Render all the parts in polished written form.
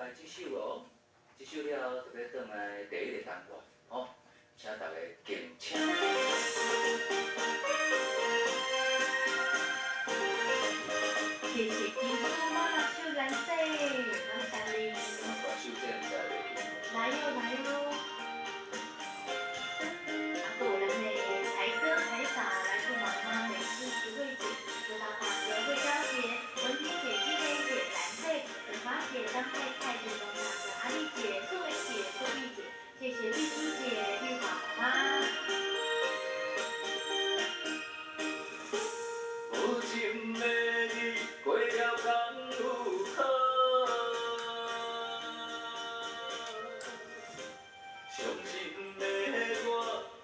该这首哦，这首了特别转来第一个单元哦，请大家敬请。谢谢金叔妈秀蓝色，感谢你。把秀这在来哟来哟！还有咱的台哥台嫂来自妈妈美丽徐慧姐，祝大大和慧娇姐、文婷姐、金梅姐、蓝佩、粉华姐、张太太、郑东大哥、阿丽姐、素梅姐、素丽姐，谢谢丽珠姐、玉华妈妈。有情的你过了江路口，伤心的我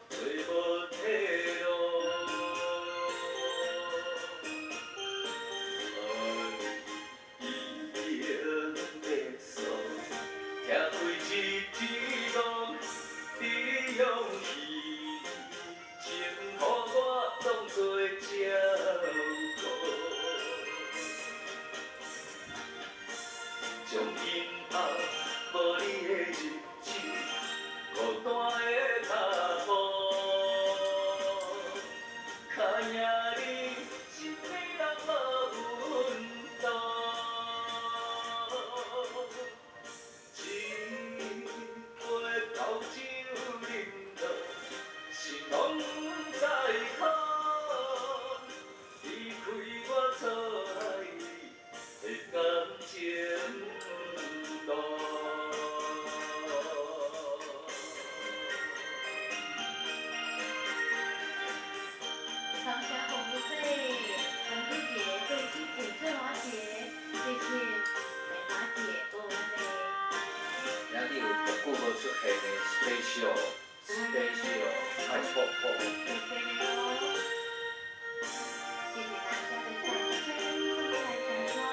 找无退路。爱已经结束，吃开一支路，你勇气，情予我当作照顾。将今后无你的日子，孤单的脚步，卡赢你心里人无温度。一杯高酒饮落，心拢在苦，离开我错爱你的感情路。长霞红不醉，红珠姐、桂金姐、翠华姐，谢谢美华姐，多我们的。今日有特久无出现的 special 爱错过。谢谢你哦，谢谢大家的掌声来闪光。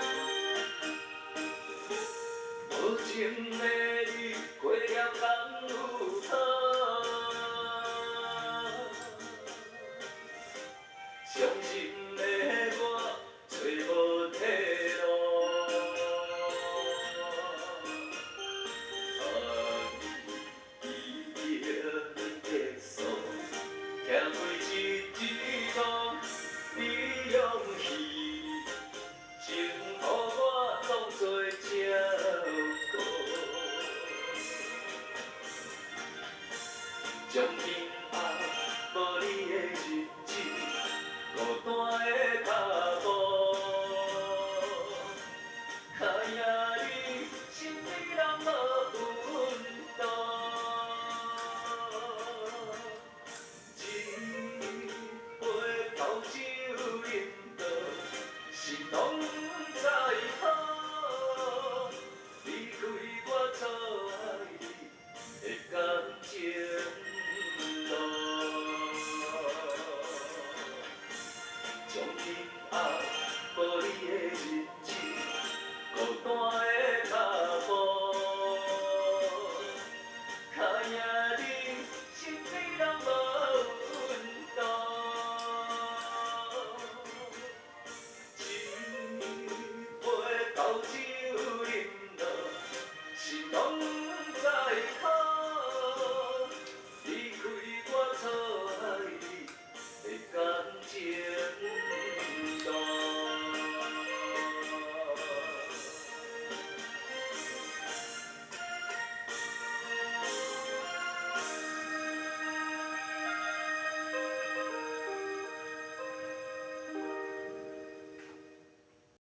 无情的你过了江路口，伤心的我找无退路。爱已经结束，行过一支路，你勇气，情予我当作照顾。将